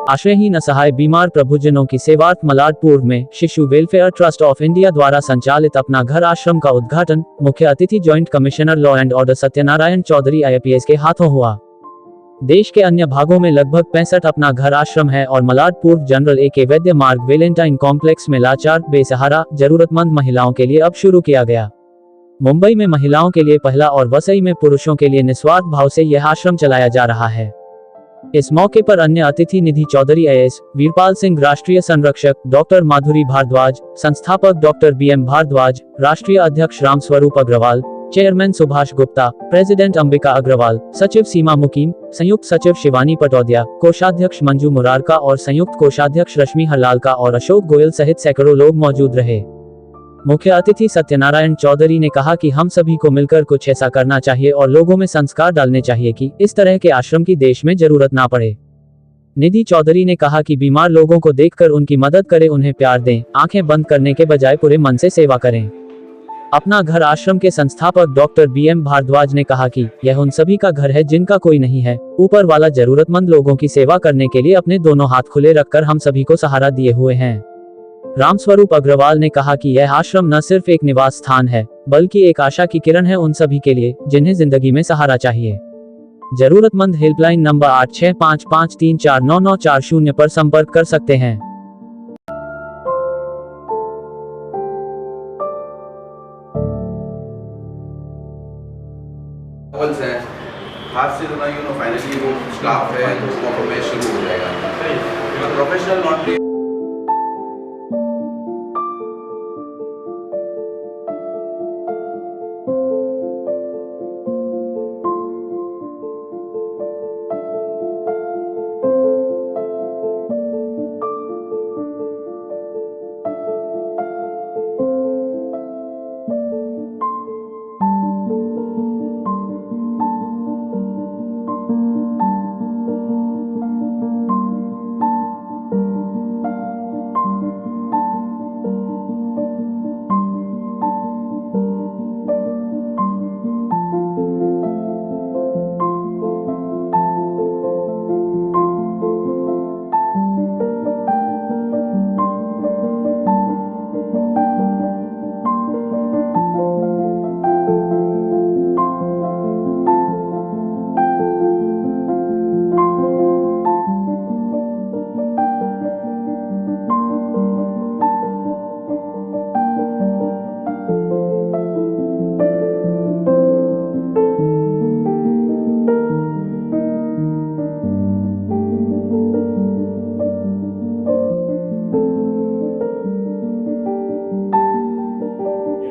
आश्रयहीन असहाय बीमार प्रभुजनों की सेवार्थ मलारपुर में शिशु वेलफेयर ट्रस्ट ऑफ इंडिया द्वारा संचालित अपना घर आश्रम का उद्घाटन मुख्य अतिथि joint commissioner law and order Satyanarayana Chaudhary IPS के हाथों हुआ। देश के अन्य भागों में लगभग 65 अपना घर आश्रम है और मलारपुर जनरल AK वैद्य मार्ग वेलेंटाइन कॉम्प्लेक्स में लाचार बेसहारा जरूरतमंद महिलाओं के लिए अब शुरू किया गया। मुंबई में महिलाओं के लिए पहला और वसई में पुरुषों के लिए निस्वार्थ भाव से यह आश्रम चलाया जा रहा है। इस मौके पर अन्य अतिथि निधि चौधरी IAS, वीरपाल सिंह राष्ट्रीय संरक्षक, डॉक्टर माधुरी भारद्वाज, संस्थापक डॉक्टर BM भारद्वाज, राष्ट्रीय अध्यक्ष रामस्वरूप अग्रवाल, चेयरमैन सुभाष गुप्ता, प्रेसिडेंट अंबिका अग्रवाल, सचिव सीमा मुकीम, संयुक्त सचिव शिवानी पटौदिया, कोषाध्यक्ष मंजू मुरारका और संयुक्त कोषाध्यक्ष रश्मि हलालका और अशोक गोयल सहित सैकड़ों लोग मौजूद रहे। मुख्य अतिथि सत्यनारायण चौधरी ने कहा कि हम सभी को मिलकर कुछ ऐसा करना चाहिए और लोगों में संस्कार डालने चाहिए कि इस तरह के आश्रम की देश में जरूरत ना पड़े। निधि चौधरी ने कहा कि बीमार लोगों को देखकर उनकी मदद करें, उन्हें प्यार दें, आंखें बंद करने के बजाय पूरे मन से सेवा करें। अपना घर आश्रम के संस्थापक डॉक्टर BM भारद्वाज ने कहा कि यह उन सभी का घर है जिनका कोई नहीं है। ऊपर वाला जरूरतमंद लोगों की सेवा करने के लिए अपने दोनों हाथ खुले रखकर हम सभी को सहारा दिए हुए हैं। रामस्वरूप अग्रवाल ने कहा कि यह आश्रम न सिर्फ एक निवास स्थान है बल्कि एक आशा की किरण है उन सभी के लिए जिन्हें जिंदगी में सहारा चाहिए। जरूरतमंद हेल्पलाइन नंबर 8655349940 पर संपर्क कर सकते हैं। हाथ से फाइनली वो स्टाफ है तो परफॉर्मेंस शुरू हो जाएगा। प्रोफेशनल नॉट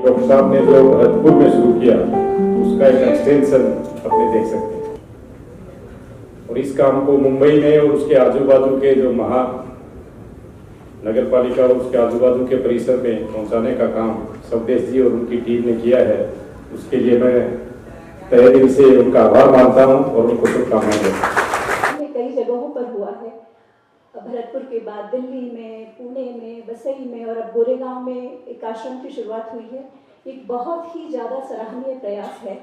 डॉक्टर साहब ने जो भरतपुर में शुरू किया उसका एक एक्सटेंशन अपने देख सकते हैं और इस काम को मुंबई में और उसके आजू बाजू के जो नगर पालिका और उसके आजू बाजू के परिसर में पहुंचाने का काम स्वदेश जी और उनकी टीम ने किया है। उसके लिए मैं तहे दिल से उनका आभार मानता हूं और उनको शुभकामनाएं देता हूं। कई जगहों पर हुआ है, भरतपुर के बाद दिल्ली में, पुणे में, वसई में और अब गोरेगांव में एक आश्रम की शुरुआत हुई है। एक बहुत ही ज़्यादा सराहनीय प्रयास है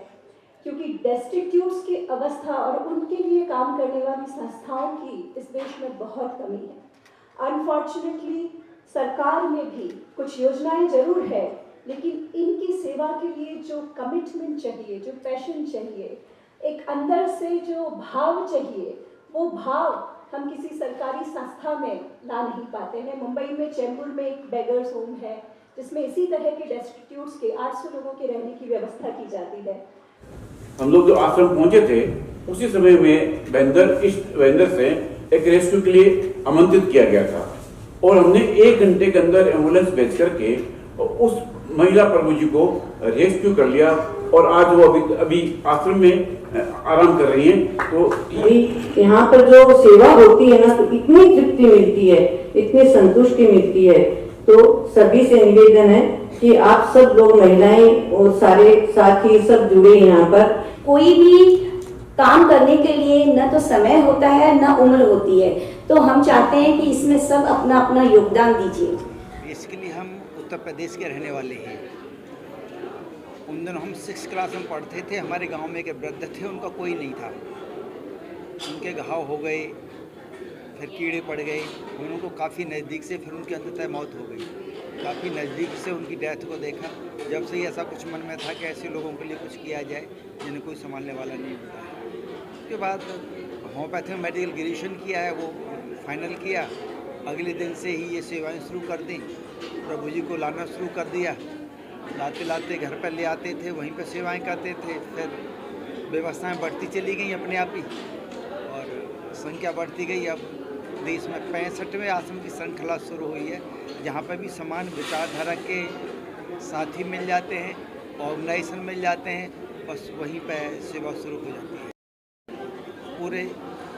क्योंकि डेस्टिट्यूट्स की अवस्था और उनके लिए काम करने वाली संस्थाओं की इस देश में बहुत कमी है। अनफॉर्चुनेटली सरकार में भी कुछ योजनाएं जरूर है लेकिन इनकी सेवा के लिए जो कमिटमेंट चाहिए, जो पैशन चाहिए, एक अंदर से जो भाव चाहिए, वो भाव हम किसी सरकारी संस्था में ला नहीं पाते हैं। मुंबई में चेंबूर में एक बेगर्स होम है जिसमें इसी तरह के डेस्टिट्यूट्स के 800 लोगों के रहने की व्यवस्था की जाती है। हम लोग जो आश्रम पहुंचे थे उसी समय में वेंदर से एक रेस्क्यू के लिए आमंत्रित किया गया था और हमने 1 घंटे के अंदर एम्बुलेंस भेज करके उस महिला प्रभु जी को रेस्क्यू कर लिया और आज वो अभी आश्रम में आराम कर रही हैं। तो यहाँ पर जो सेवा होती है ना तो इतनी तृप्ति मिलती है, इतनी संतुष्टि मिलती है। तो सभी से निवेदन है कि आप सब लोग महिलाएं और सारे साथी सब जुड़े यहाँ पर। कोई भी काम करने के लिए न तो समय होता है न उम्र होती है, तो हम चाहते हैं कि इसमें सब अपना अपना योगदान दीजिए। इसके लिए हम उत्तर प्रदेश के रहने वाले हैं। उन दिनों हम 6th क्लास में पढ़ते थे। हमारे गांव में एक वृद्ध थे, उनका कोई नहीं था, उनके घाव हो गए, फिर कीड़े पड़ गए, उनको काफ़ी नज़दीक से फिर उनकी अंततः मौत हो गई। काफ़ी नज़दीक से उनकी डेथ को देखा। जब से ही ऐसा कुछ मन में था कि ऐसे लोगों के लिए कुछ किया जाए जिन्हें कोई संभालने वाला नहीं होता है। उसके बाद होम्योपैथी में मेडिकल ग्रेजुएशन किया है, वो फाइनल किया। अगले दिन से ही ये सेवाएं शुरू कर दी, प्रभु जी को लाना शुरू कर दिया। लाते लाते घर पर ले आते थे, वहीं पर सेवाएं करते थे। फिर व्यवस्थाएं बढ़ती चली गई अपने आप ही और संख्या बढ़ती गई। अब देश में 65वें आश्रम की श्रृंखला शुरू हुई है, जहाँ पर भी समान विचारधारा के साथी मिल जाते हैं, ऑर्गेनाइजेशन मिल जाते हैं, बस वहीं पर सेवा शुरू हो जाती है। पूरे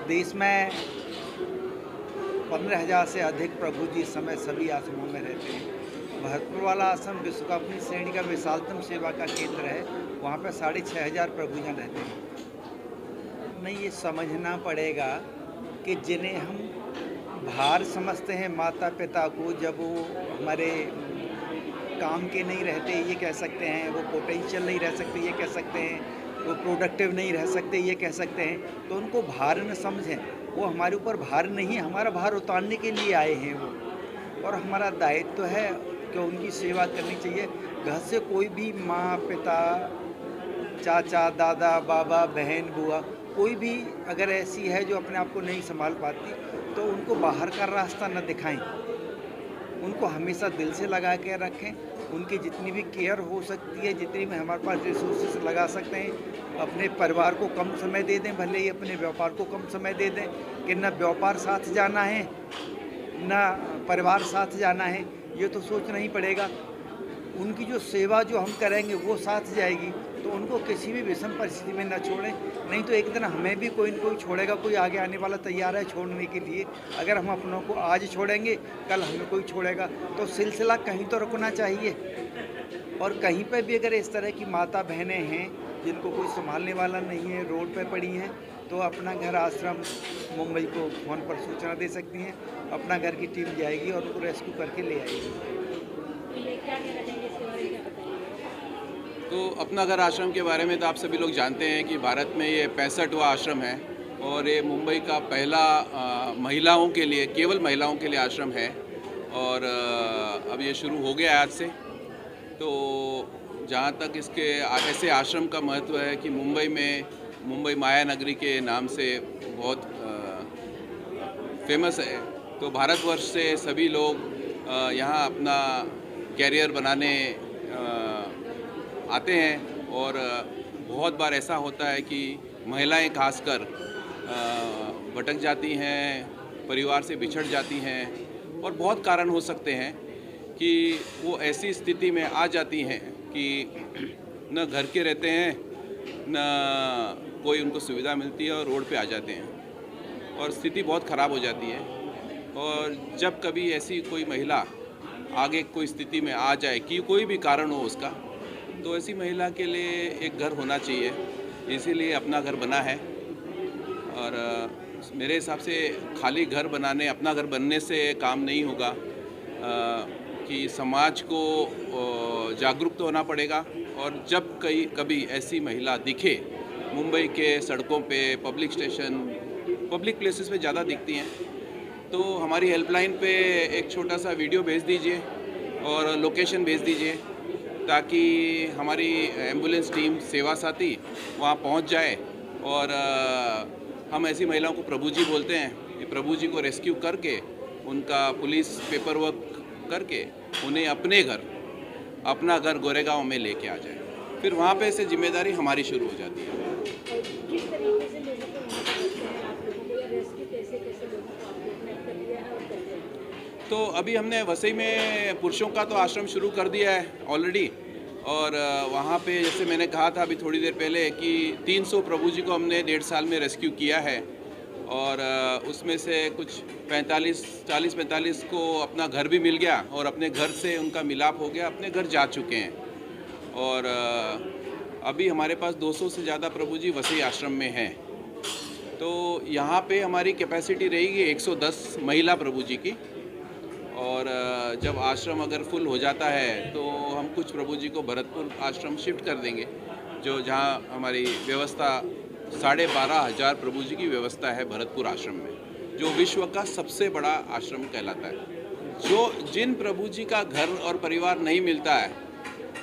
देश में 15,000 से अधिक प्रभु जी इस समय सभी आश्रमों में रहते हैं। भरतपुर वाला आश्रम विश्व का अपनी श्रेणी का विशालतम सेवा का केंद्र है, वहाँ पर 6,500 प्रभुजन रहते हैं। नहीं, ये समझना पड़ेगा कि जिन्हें हम भार समझते हैं माता पिता को, जब वो हमारे काम के नहीं रहते ये कह सकते हैं, वो पोटेंशियल नहीं रह सकते ये कह सकते हैं, वो प्रोडक्टिव नहीं रह सकते ये कह सकते हैं, तो उनको भार न समझें। वो हमारे ऊपर भार नहीं, हमारा भार उतारने के लिए आए हैं वो, और हमारा दायित्व है कि उनकी सेवा करनी चाहिए। घर से कोई भी माँ पिता चाचा दादा बाबा बहन बुआ कोई भी अगर ऐसी है जो अपने आप को नहीं संभाल पाती, तो उनको बाहर का रास्ता न दिखाएं, उनको हमेशा दिल से लगा के रखें। उनकी जितनी भी केयर हो सकती है, जितनी भी हमारे पास रिसोर्सेस लगा सकते हैं, अपने परिवार को कम समय दे दें, भले ही अपने व्यापार को कम समय दे दें, कि न व्यापार साथ जाना है न परिवार साथ जाना है, ये तो सोचना ही पड़ेगा। उनकी जो सेवा जो हम करेंगे वो साथ जाएगी, तो उनको किसी भी विषम परिस्थिति में न छोड़ें, नहीं तो एक दिन हमें भी कोई न कोई छोड़ेगा, कोई आगे आने वाला तैयार है छोड़ने के लिए। अगर हम अपनों को आज छोड़ेंगे, कल हमें कोई छोड़ेगा, तो सिलसिला कहीं तो रुकना चाहिए। और कहीं पर भी अगर इस तरह की माता बहनें हैं जिनको कोई संभालने वाला नहीं है, रोड पर पड़ी हैं, तो अपना घर आश्रम मुंबई को फ़ोन पर सूचना दे सकती हैं, अपना घर की टीम जाएगी और उनको रेस्क्यू करके ले आएगी। तो अपना घर आश्रम के बारे में तो आप सभी लोग जानते हैं कि भारत में ये 65वां आश्रम है और ये मुंबई का पहला महिलाओं के लिए, केवल महिलाओं के लिए आश्रम है। और अब ये शुरू हो गया आज से। तो जहाँ तक इसके ऐसे आश्रम का महत्व है कि मुंबई में मुंबई माया नगरी के नाम से बहुत फेमस है। तो भारतवर्ष से सभी लोग यहाँ अपना कैरियर बनाने आते हैं। और बहुत बार ऐसा होता है कि महिलाएं खासकर भटक जाती हैं, परिवार से बिछड़ जाती हैं, और बहुत कारण हो सकते हैं कि वो ऐसी स्थिति में आ जाती हैं कि न घर के रहते हैं न कोई उनको सुविधा मिलती है और रोड पे आ जाते हैं और स्थिति बहुत ख़राब हो जाती है। और जब कभी ऐसी कोई महिला आगे कोई स्थिति में आ जाए कि कोई भी कारण हो उसका, तो ऐसी महिला के लिए एक घर होना चाहिए, इसीलिए अपना घर बना है। और मेरे हिसाब से खाली घर बनाने, अपना घर बनने से काम नहीं होगा, कि समाज को जागरूक तो होना पड़ेगा। और जब कभी ऐसी महिला दिखे मुंबई के सड़कों पे, पब्लिक स्टेशन, पब्लिक प्लेसेस पे ज़्यादा दिखती हैं, तो हमारी हेल्पलाइन पे एक छोटा सा वीडियो भेज दीजिए और लोकेशन भेज दीजिए, ताकि हमारी एम्बुलेंस टीम सेवा साथी वहाँ पहुँच जाए। और हम ऐसी महिलाओं को प्रभु जी बोलते हैं, कि प्रभु जी को रेस्क्यू करके उनका पुलिस पेपर वर्क करके उन्हें अपना घर गोरेगांव में लेके आ जाए। फिर वहाँ पे से जिम्मेदारी हमारी शुरू हो जाती है। किस तरीके से लोगों को वहाँ पहुँचते हैं आप लोगों को, या रेस्क्यू कैसे लोगों को आप लोगों ने कर दिया है और करते हैं? तो अभी हमने वसई में पुरुषों का तो आश्रम शुरू कर दिया है ऑलरेडी। और वहाँ पे जैसे मैंने कहा था अभी थोड़ी देर पहले कि 300 प्रभु जी को हमने 1.5 साल में रेस्क्यू किया है। और उसमें से कुछ 40-45 को अपना घर भी मिल गया और अपने घर से उनका मिलाप हो गया, अपने घर जा चुके हैं। और अभी हमारे पास 200 से ज़्यादा प्रभु जी वसई आश्रम में हैं। तो यहाँ पे हमारी कैपेसिटी रहेगी 110 महिला प्रभु जी की। और जब आश्रम अगर फुल हो जाता है तो हम कुछ प्रभु जी को भरतपुर आश्रम शिफ्ट कर देंगे, जो जहाँ हमारी व्यवस्था 12,500 प्रभु जी की व्यवस्था है भरतपुर आश्रम में। जो विश्व का सबसे बड़ा आश्रम कहलाता है। जिन प्रभु जी का घर और परिवार नहीं मिलता है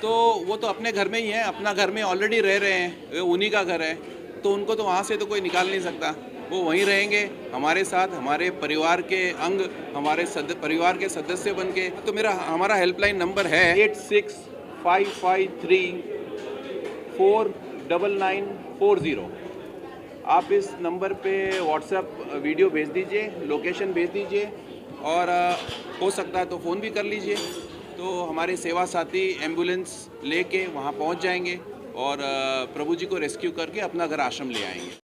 तो वो तो अपने घर में ही है, अपना घर में ऑलरेडी रह रहे हैं, उन्हीं का घर है, तो उनको तो वहाँ से तो कोई निकाल नहीं सकता, वो वहीं रहेंगे हमारे साथ, हमारे परिवार के अंग, हमारे परिवार के सदस्य बन के। तो हमारा हेल्पलाइन नंबर है 8655349940। आप इस नंबर पे व्हाट्सएप वीडियो भेज दीजिए, लोकेशन भेज दीजिए, और हो सकता है तो फ़ोन भी कर लीजिए, तो हमारे सेवा साथी एम्बुलेंस लेके वहाँ पहुँच जाएंगे और प्रभु जी को रेस्क्यू करके अपना घर आश्रम ले आएंगे।